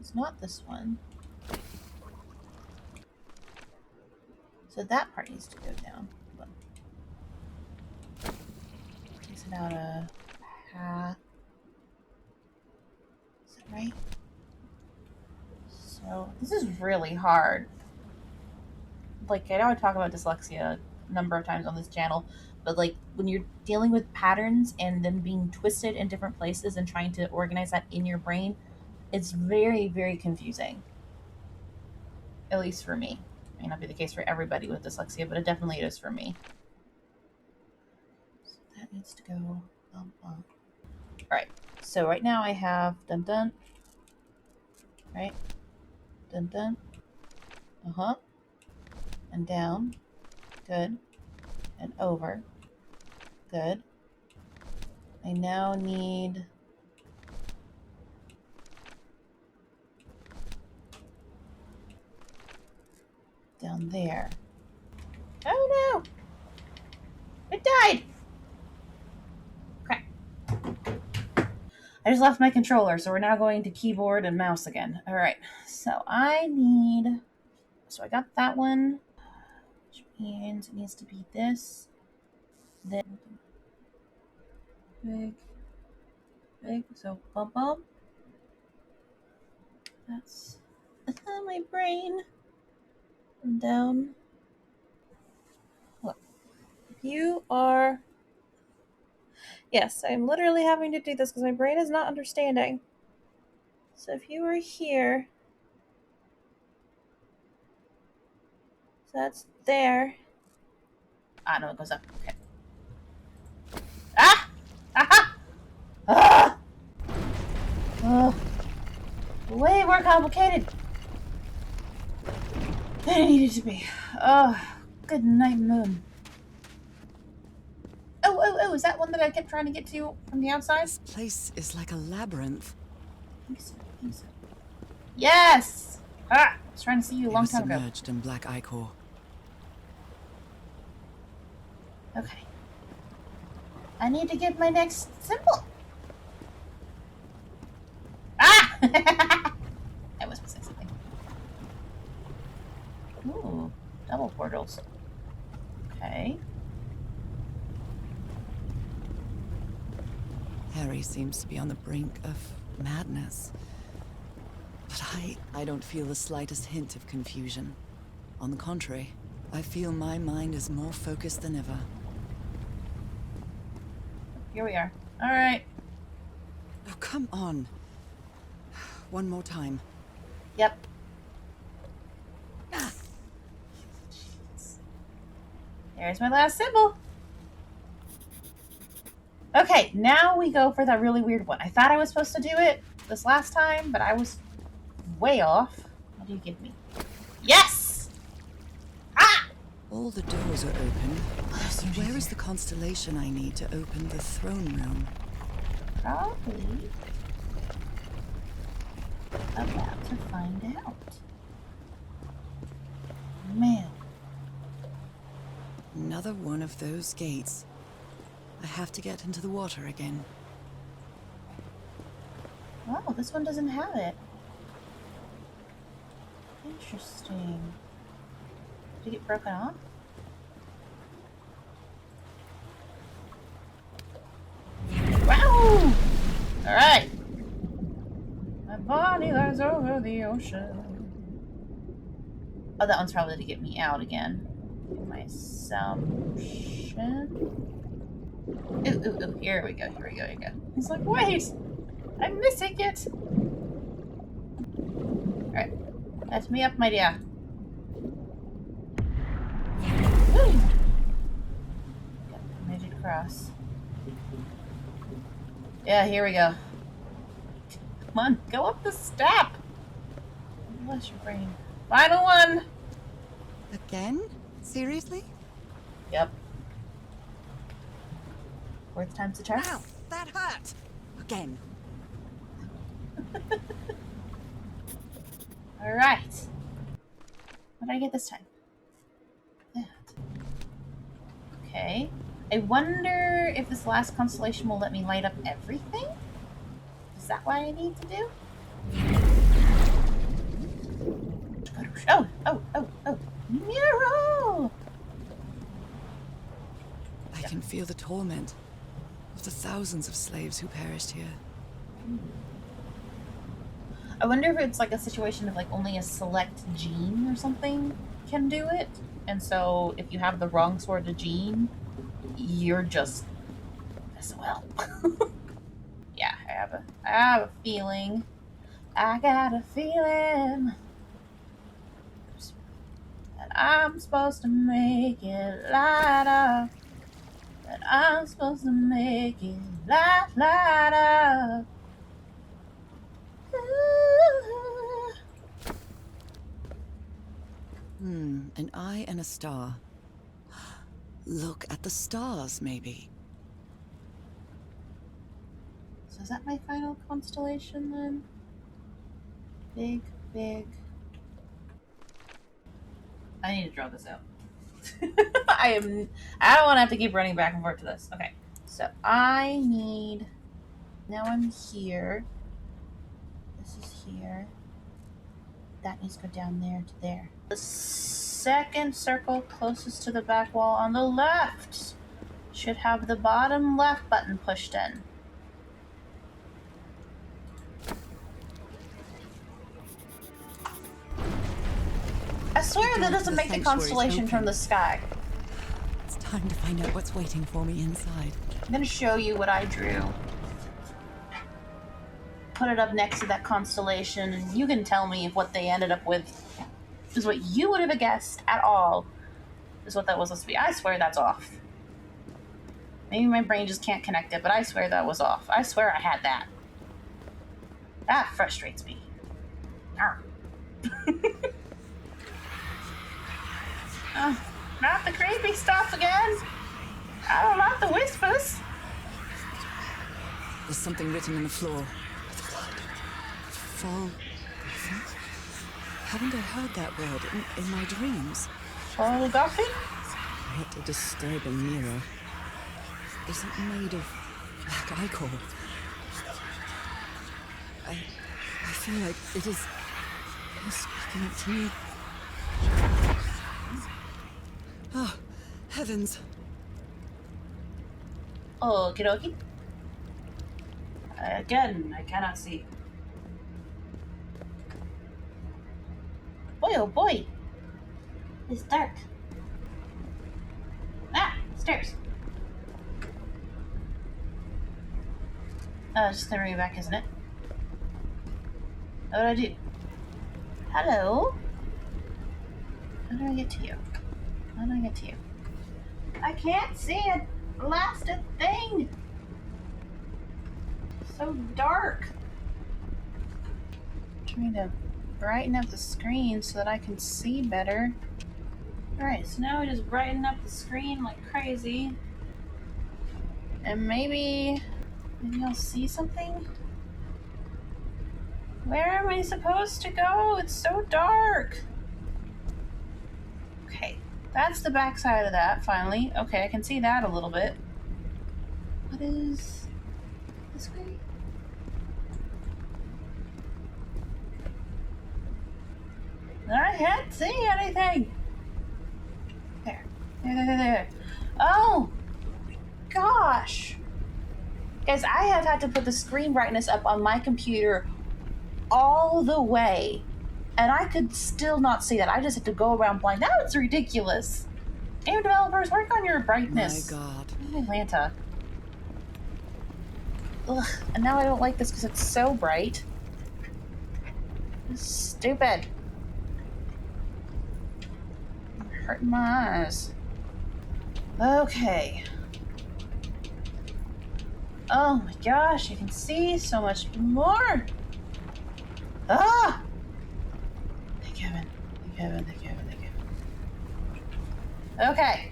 It's not this one. So that part needs to go down. Takes it out a path. Is it right? So this is really hard. Like, I know I talk about dyslexia a number of times on this channel, but like when you're dealing with patterns and them being twisted in different places and trying to organize that in your brain, it's very, very confusing. At least for me. It may not be the case for everybody with dyslexia, but it definitely is for me. So that needs to go up. Alright, so right now I have dun dun. Right? Dun dun. Uh-huh. And down. Good. And over. Good. I now need down there. Oh no! It died! Crap. I just left my controller, so we're now going to keyboard and mouse again. Alright, so I need... So I got that one, which means it needs to be this. Then big. So bump bump. That's my brain. And down. Look. You are... Yes, I'm literally having to do this because my brain is not understanding. So if you were here... So that's there. Ah, no, it goes up. Okay. Ah! Aha! Ah! Oh. Way more complicated than it needed to be. Oh, good night, moon. Oh, is that one that I kept trying to get to from the outside? This place is like a labyrinth. I think so. Yes! Ah! I was trying to see you a long time ago. Submerged in black ichor. Okay. I need to get my next symbol. Ah! I was missing something. Ooh, double portals. Okay. Harry seems to be on the brink of madness. But I don't feel the slightest hint of confusion. On the contrary, I feel my mind is more focused than ever. Here we are. All right. Oh, come on. One more time. Yep. Ah. There's my last symbol. Okay, now we go for that really weird one. I thought I was supposed to do it this last time, but I was way off. What do you give me? Yes! Ah! All the doors are open. Where is the constellation I need to open the throne room? Probably about to find out. Man. Another one of those gates. I have to get into the water again. Oh, this one doesn't have it. Interesting. Did it get broken off? Wow! Alright. My body lies over the ocean. Oh, that one's probably to get me out again. My assumption. Ooh. Here we go. He's like, wait! I'm missing it! Alright. Let me up, my dear. Woo! Got the magic cross. Yeah, here we go. Come on, go up the step! Bless your brain. Final one! Again? Seriously? Yep. Fourth time's the charm. Ow! That hurt! Again. Alright. What did I get this time? That. Okay. I wonder if this last constellation will let me light up everything? Is that what I need to do? the torment of the thousands of slaves who perished here. I wonder if it's like a situation of like only a select gene or something can do it. And so if you have the wrong sort of gene, you're just SOL. Yeah, I have a feeling. I got a feeling that I'm supposed to make it light up. That I'm supposed to make it light up. Ooh. An eye and a star. Look at the stars, maybe. So is that my final constellation then? Big, big. I need to draw this out. I don't want to have to keep running back and forth to this. Okay. So I need, now I'm here. This is here. That needs to go down there to there. The second circle closest to the back wall on the left should have the bottom left button pushed in. I swear that doesn't make the constellation from the sky. It's time to find out what's waiting for me inside. I'm going to show you what I drew. Put it up next to that constellation, and you can tell me if what they ended up with is what you would have guessed at all is what that was supposed to be. I swear that's off. Maybe my brain just can't connect it, but I swear that was off. I swear I had that. That frustrates me. Not the creepy stuff again. I don't like the whispers. There's something written on the floor. Fall. Haven't I heard that word in my dreams? Photography? What a disturbing mirror. Is it made of black ichor? I feel like it is speaking to me. Oh, heavens. Okie dokie. Again, I cannot see. Boy, oh boy. It's dark. Ah, stairs. Oh, it's just gonna bring me back, isn't it? What do I do? Hello? How do I get to you? How do I get to you? I can't see a blasted thing! So dark. I'm trying to brighten up the screen so that I can see better. Alright, so now we just brighten up the screen like crazy. And maybe I'll see something? Where am I supposed to go? It's so dark. Okay, that's the back side of that, finally. Okay, I can see that a little bit. What is this way? I can't see anything. There. Oh, gosh. Guys, I have had to put the screen brightness up on my computer all the way, and I could still not see that. I just have to go around blind. That's ridiculous. Game developers, work on your brightness. My God. Atlanta. Ugh, and now I don't like this because it's so bright. It's stupid. I'm hurting my eyes. Okay. Oh my gosh, I can see so much more. Ah! Thank heaven. Okay.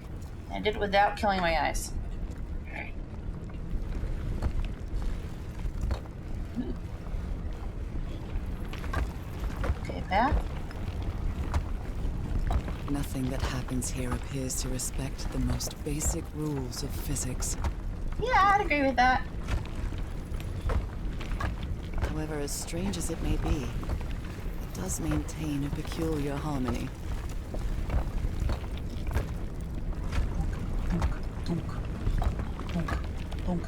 I did it without killing my eyes. Alright. Okay, back. Nothing that happens here appears to respect the most basic rules of physics. Yeah, I'd agree with that. However, as strange as it may be, it does maintain a peculiar harmony. Dunk, dunk,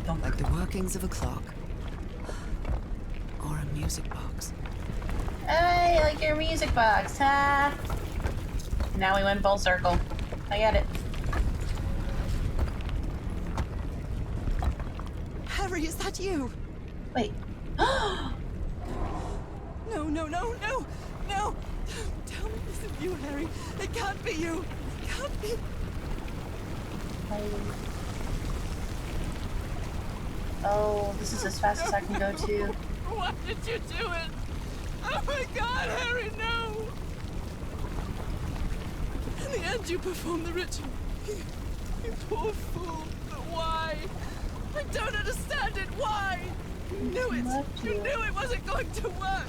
dunk. Like the workings of a clock. Or a music box. I like your music box, huh? Now we went full circle. I get it. Harry, is that you? Wait. No, no, no, no, no! Tell me this is you, Harry. It can't be you. It can't be. Oh, this is as fast as I can go to. Why did you do it? Oh my God, Harry, no! In the end, you performed the ritual. You poor fool. But why? I don't understand it. Why? You knew it. You knew it wasn't going to work.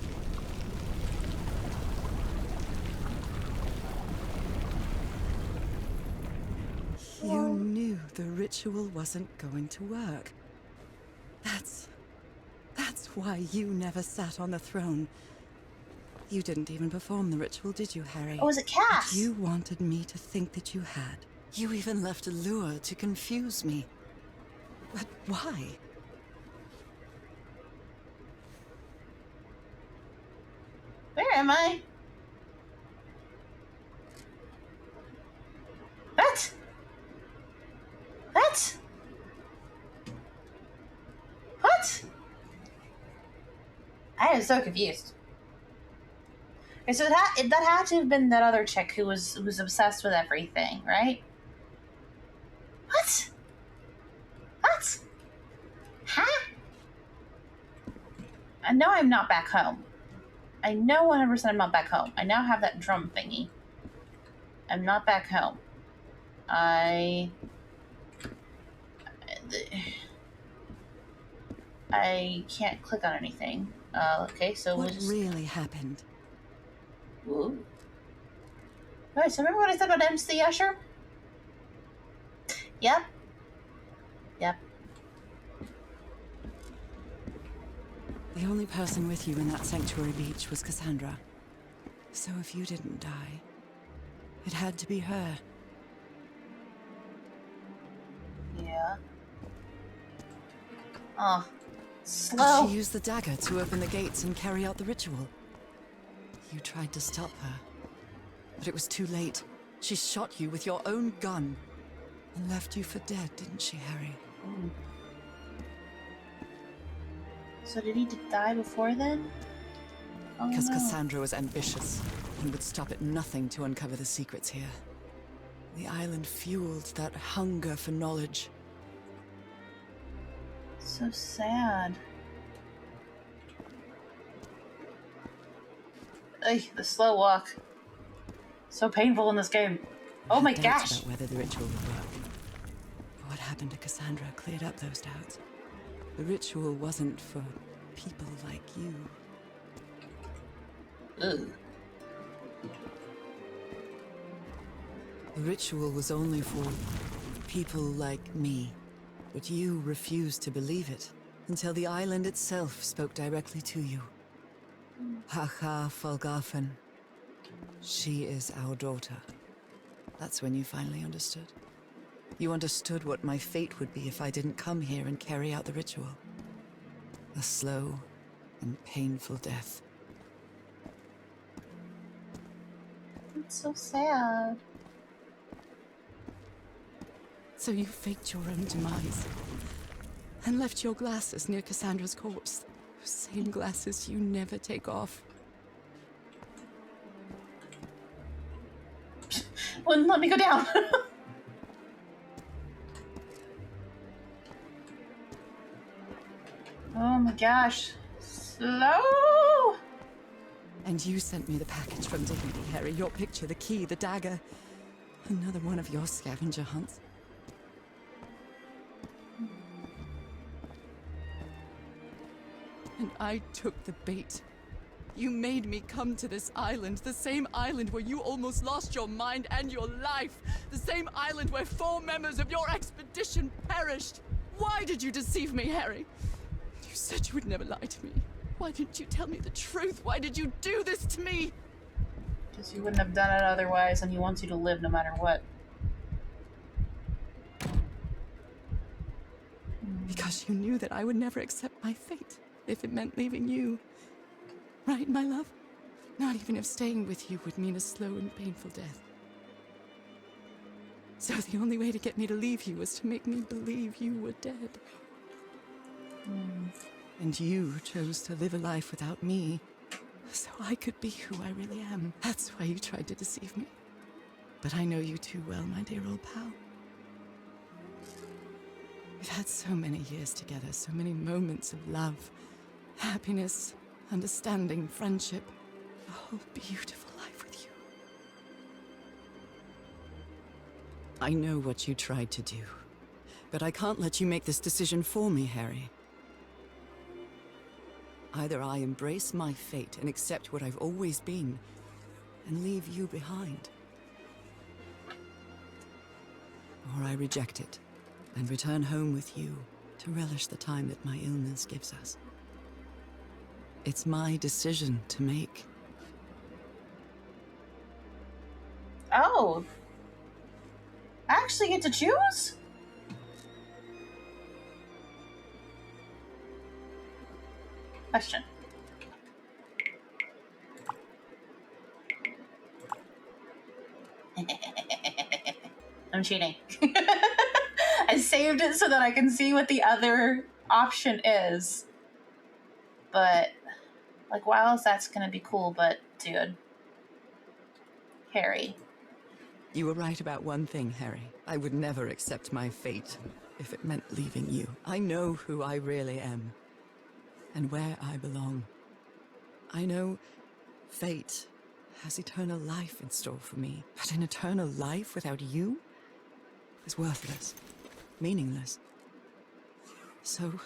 You knew the ritual wasn't going to work. That's why you never sat on the throne. You didn't even perform the ritual, did you, Harry? Oh, was it Cass? But you wanted me to think that you had. You even left a lure to confuse me. But why? Where am I? What? What? What? I am so confused. Okay, so that had to have been that other chick who was obsessed with everything, right? What? What? Huh? I know I'm not back home. I know 100% I'm not back home. I now have that drum thingy. I'm not back home. I can't click on anything. Okay, so what we'll just... really happened? Ooh. Alright, so remember what I said about MC Usher? Yep. Yep. The only person with you in that sanctuary beach was Cassandra. So if you didn't die, it had to be her. Yeah. Oh. Slow. She used the dagger to open the gates and carry out the ritual. You tried to stop her, but it was too late. She shot you with your own gun and left you for dead, didn't she, Harry? Ooh. So did he die before then? Oh, Because no. Cassandra was ambitious and would stop at nothing to uncover the secrets here. The island fueled that hunger for knowledge. So sad. Ugh, the slow walk. So painful in this game. Oh my Doubts gosh! about whether the ritual would work. But what happened to Cassandra cleared up those doubts. The ritual wasn't for people like you. Ugh. The ritual was only for people like me. But you refused to believe it until the island itself spoke directly to you. Haha Falgafen. She is our daughter. That's when you finally understood. You understood what my fate would be if I didn't come here and carry out the ritual. A slow and painful death. It's so sad. So you faked your own demise and left your glasses near Cassandra's corpse. Those same glasses you never take off. Wouldn't let me go down. Oh my gosh. Slow! And you sent me the package from Tiffany, Harry. Your picture, the key, the dagger. Another one of your scavenger hunts. And I took the bait. You made me come to this island, the same island where you almost lost your mind and your life, the same island where 4 members of your expedition perished. Why did you deceive me, Harry? You said you would never lie to me. Why didn't you tell me the truth? Why did you do this to me? Because you wouldn't have done it otherwise, and he wants you to live no matter what. Because you knew that I would never accept my fate if it meant leaving you. Right, my love? Not even if staying with you would mean a slow and painful death. So the only way to get me to leave you was to make me believe you were dead. And you chose to live a life without me, so I could be who I really am. That's why you tried to deceive me. But I know you too well, my dear old pal. We've had so many years together, so many moments of love, happiness, understanding, friendship. A whole beautiful life with you. I know what you tried to do, but I can't let you make this decision for me, Harry. Either I embrace my fate and accept what I've always been, and leave you behind. Or I reject it, and return home with you to relish the time that my illness gives us. It's my decision to make. Oh. I actually get to choose? Question. I'm cheating. I saved it so that I can see what the other option is. But, like, wow, that's gonna be cool, but, dude. Harry. You were right about one thing, Harry. I would never accept my fate if it meant leaving you. I know who I really am, and where I belong. I know fate has eternal life in store for me, but an eternal life without you is worthless, meaningless. So,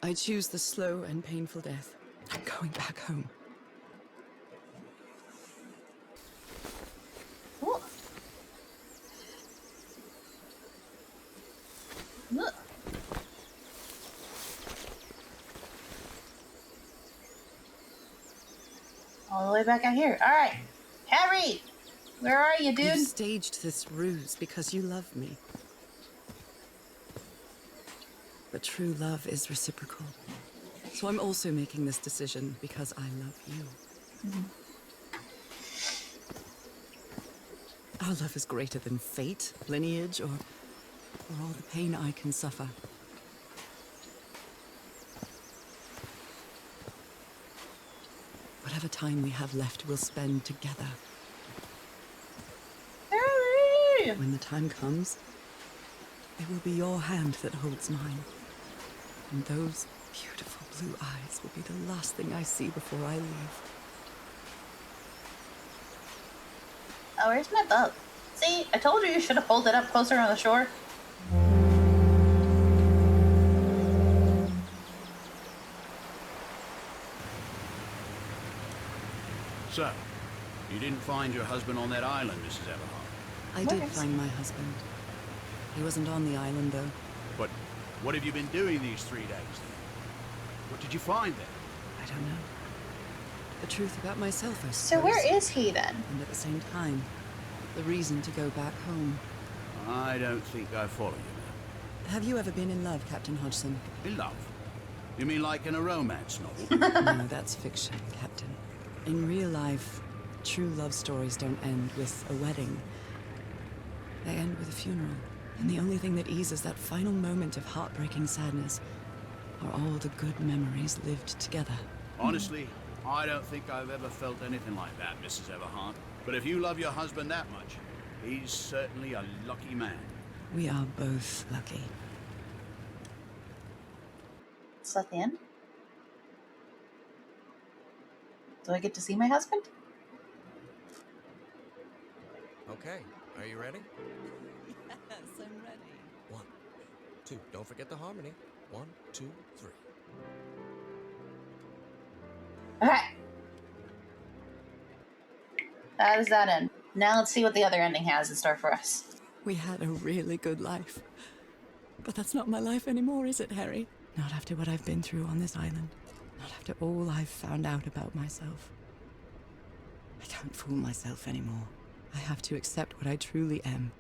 I choose the slow and painful death. I'm going back home. Ooh. Ooh. All the way back out here. Alright. Harry! Where are you, dude? You staged this ruse because you love me. But true love is reciprocal. So I'm also making this decision because I love you. Our love is greater than fate, lineage, or all the pain I can suffer. Whatever time we have left, we'll spend together. Harry! When the time comes, it will be your hand that holds mine. And those beautiful blue eyes will be the last thing I see before I leave. Oh, where's my boat? See, I told you should have pulled it up closer on the shore. So, you didn't find your husband on that island, Mrs. Everhart. I did find my husband. He wasn't on the island, though. But what have you been doing these 3 days then? What did you find there? I don't know. The truth about myself, I suppose. So where is he then? And at the same time, the reason to go back home. I don't think I follow you now. Have you ever been in love, Captain Hodgson? In love? You mean like in a romance novel? No, that's fiction, Captain. In real life, true love stories don't end with a wedding. They end with a funeral. And the only thing that eases that final moment of heartbreaking sadness are all the good memories lived together. Honestly, I don't think I've ever felt anything like that, Mrs. Everhart. But if you love your husband that much, he's certainly a lucky man. We are both lucky. Is that the end? Do I get to see my husband? Okay, are you ready? Yes, I'm ready. 1, 2, don't forget the harmony. 1, 2, 3. Okay. That is that end. Now let's see what the other ending has in store for us. We had a really good life. But that's not my life anymore, is it, Harry? Not after what I've been through on this island. Not after all I've found out about myself. I can't fool myself anymore. I have to accept what I truly am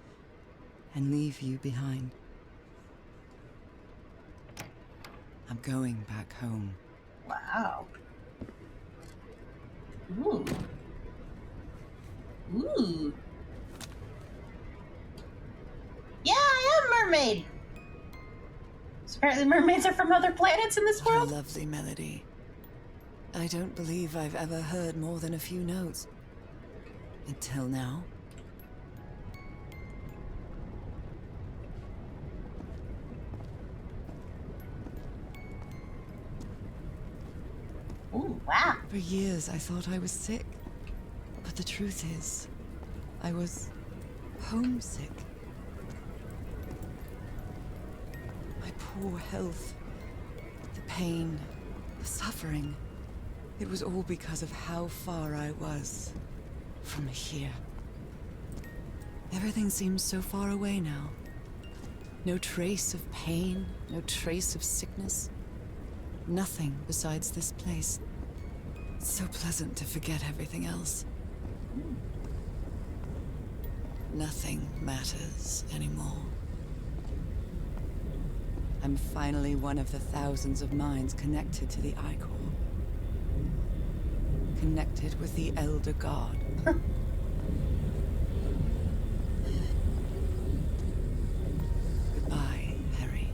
and leave you behind. I'm going back home. Wow. Ooh. Ooh. Yeah, I am a mermaid. So apparently mermaids are from other planets in this What a world? lovely melody. I don't believe I've ever heard more than a few notes. Until now. Ooh, wow. For years I thought I was sick. But the truth is, I was homesick. My poor health, the pain, the suffering. It was all because of how far I was from here. Everything seems so far away now. No trace of pain, no trace of sickness. Nothing besides this place. It's so pleasant to forget everything else. Nothing matters anymore. I'm finally one of the thousands of minds connected to the Icor. Connected with the Elder God. Goodbye, Harry.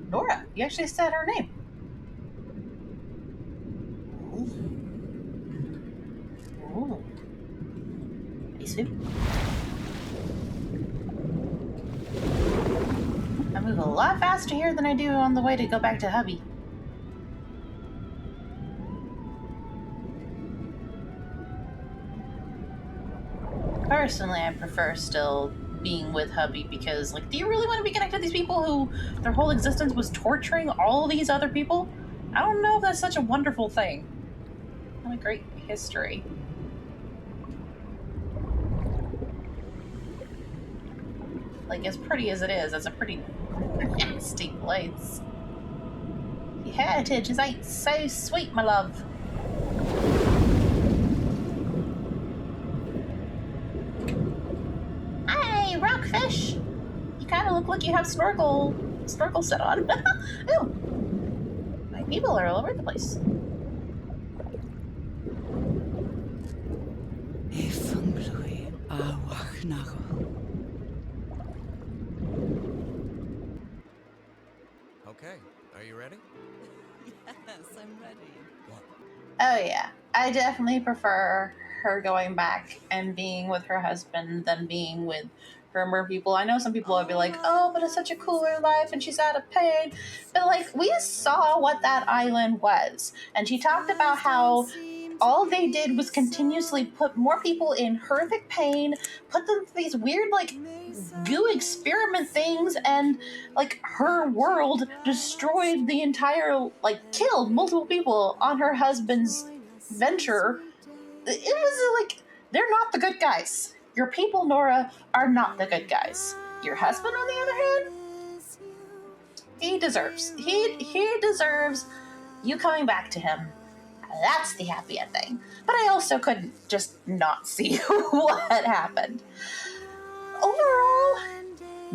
Norah, you actually said her name. Ooh. Hey, Sue. I move a lot faster here than I do on the way to go back to hubby. Personally, I prefer still being with hubby because, like, do you really want to be connected to these people who their whole existence was torturing all these other people? I don't know if that's such a wonderful thing. What a great history. Like, as pretty as it is, it's a pretty nasty place. Your heritage is ain't so sweet, my love. Hey, rockfish! You kind of look like you have snorkel set on. Ooh, my people are all over the place. Efungului awachnagel. Okay, are you ready? Yes, I'm ready. What? Oh yeah, I definitely prefer her going back and being with her husband than being with her mer people. I know some people would be like, oh, but it's such a cooler life and she's out of pain. But like, we saw what that island was. And she talked about how all they did was continuously put more people in horrific pain, put them through these weird, like, goo experiment things, and, like, her world destroyed the entire, like, killed multiple people on her husband's venture. It was like, they're not the good guys. Your people, Norah, are not the good guys. Your husband, on the other hand, he deserves you coming back to him. That's the happy ending. But I also couldn't just not see what happened. Overall,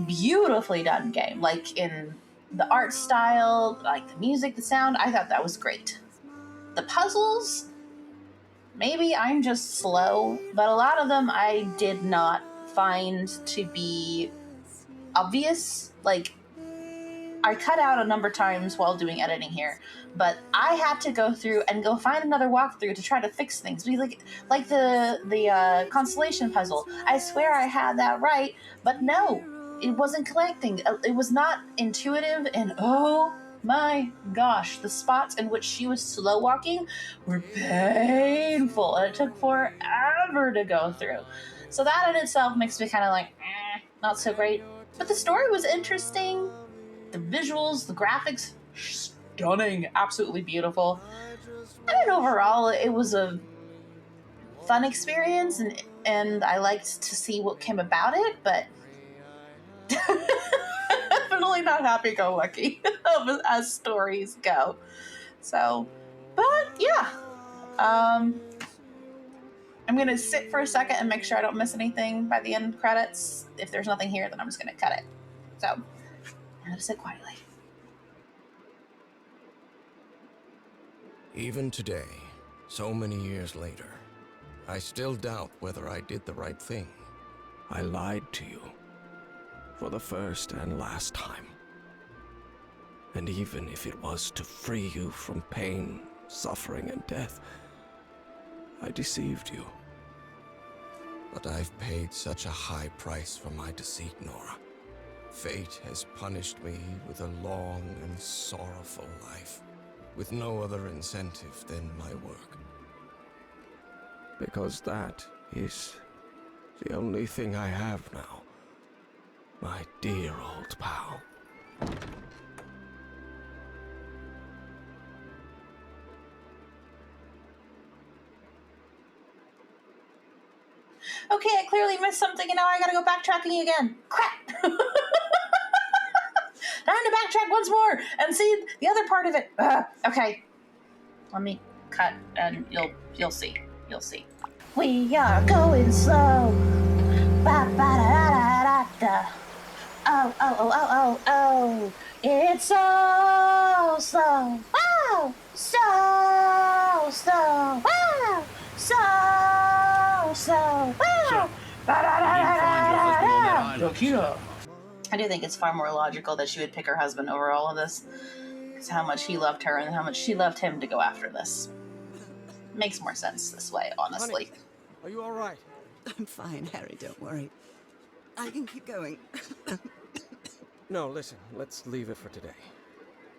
beautifully done game. Like, in the art style, like the music, the sound, I thought that was great. The puzzles, maybe I'm just slow, but a lot of them I did not find to be obvious. Like, I cut out a number of times while doing editing here, but I had to go through and go find another walkthrough to try to fix things. Like the constellation puzzle. I swear I had that right, but no, it wasn't connecting. It was not intuitive, and oh my gosh, the spots in which she was slow walking were painful, and it took forever to go through. So that in itself makes me kind of like, not so great. But the story was interesting. The visuals, the graphics, stunning, absolutely beautiful. And overall, it was a fun experience, and I liked to see what came about it, but Definitely not happy-go-lucky as stories go. So, but yeah. I'm gonna sit for a second and make sure I don't miss anything by the end credits. If there's nothing here, then I'm just gonna cut it. So, I'm gonna sit quietly. Even today, so many years later, I still doubt whether I did the right thing. I lied to you. For the first and last time. And even if it was to free you from pain, suffering, and death, I deceived you. But I've paid such a high price for my deceit, Norah. Fate has punished me with a long and sorrowful life, with no other incentive than my work. Because that is the only thing I have now. My dear old pal. Okay, I clearly missed something and now I gotta go backtracking again. Crap! Time to backtrack once more and see the other part of it. Okay. Let me cut and you'll see. You'll see. We are going slow. Ba ba da da da da. Oh, oh, oh, oh, oh, oh. It's so slow. Wow! So slow. Wow! So slow. Wow! Ba da da da da da. I do think it's far more logical that she would pick her husband over all of this. Because how much he loved her and how much she loved him to go after this. Makes more sense this way, honestly. Honey, are you all right? I'm fine, Harry, don't worry. I can keep going. No, listen, let's leave it for today.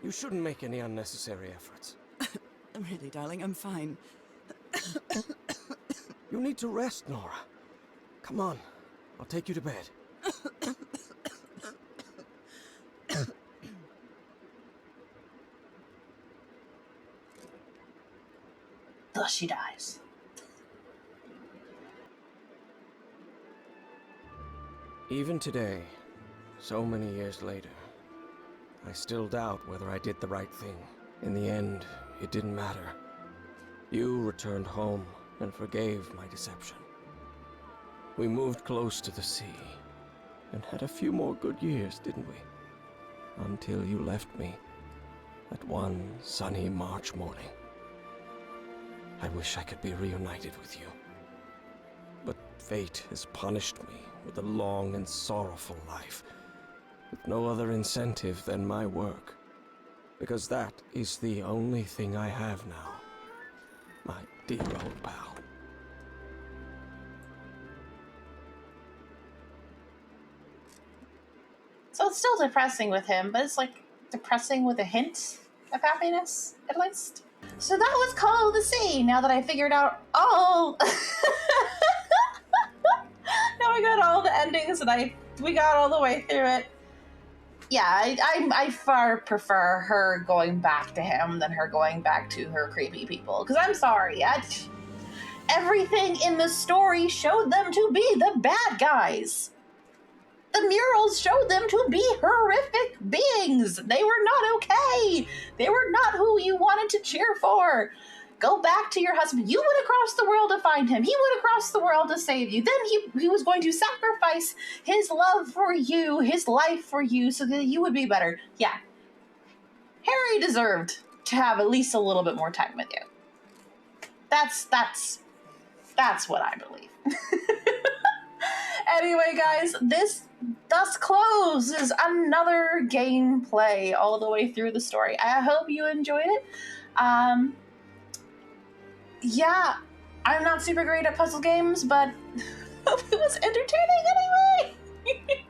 You shouldn't make any unnecessary efforts. Really, darling, I'm fine. You need to rest, Norah. Come on, I'll take you to bed. Thus she dies. Even today, so many years later, I still doubt whether I did the right thing. In the end, it didn't matter. You returned home and forgave my deception. We moved close to the sea and had a few more good years, didn't we? Until you left me that one sunny March morning. I wish I could be reunited with you. But fate has punished me with a long and sorrowful life, with no other incentive than my work. Because that is the only thing I have now. My dear old pal. So it's still depressing with him, but it's like depressing with a hint of happiness, at least. So that was Call of the Sea. Now that I figured out all... now I got all the endings and we got all the way through it. Yeah, I far prefer her going back to him than her going back to her creepy people. Because I'm sorry, everything in the story showed them to be the bad guys. The murals showed them to be horrific beings. They were not okay. They were not who you wanted to cheer for. Go back to your husband. You went across the world to find him. He went across the world to save you. Then he was going to sacrifice his love for you, his life for you, so that you would be better. Yeah. Harry deserved to have at least a little bit more time with you. That's what I believe. Anyway, guys, this thus closes another gameplay all the way through the story. I hope you enjoyed it. Yeah, I'm not super great at puzzle games, but it was entertaining anyway.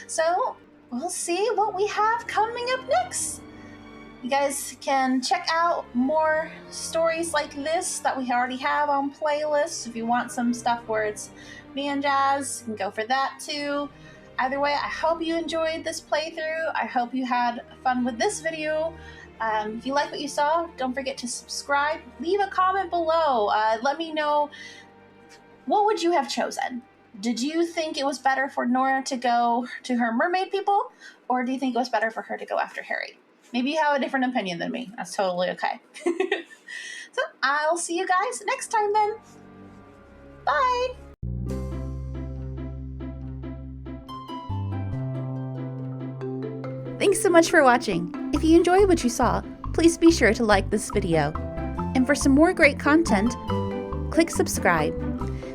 So, we'll see what we have coming up next. You guys can check out more stories like this that we already have on playlists. If you want some stuff where it's me and Jazz, you can go for that too. Either way, I hope you enjoyed this playthrough. I hope you had fun with this video. If you like what you saw, don't forget to subscribe. Leave a comment below. Let me know, what would you have chosen? Did you think it was better for Nora to go to her mermaid people, or do you think it was better for her to go after Harry? Maybe you have a different opinion than me. That's totally okay. So I'll see you guys next time then. Bye! Thanks so much for watching. If you enjoyed what you saw, please be sure to like this video. And for some more great content, click subscribe.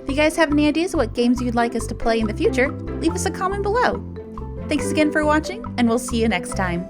If you guys have any ideas of what games you'd like us to play in the future, leave us a comment below. Thanks again for watching, and we'll see you next time.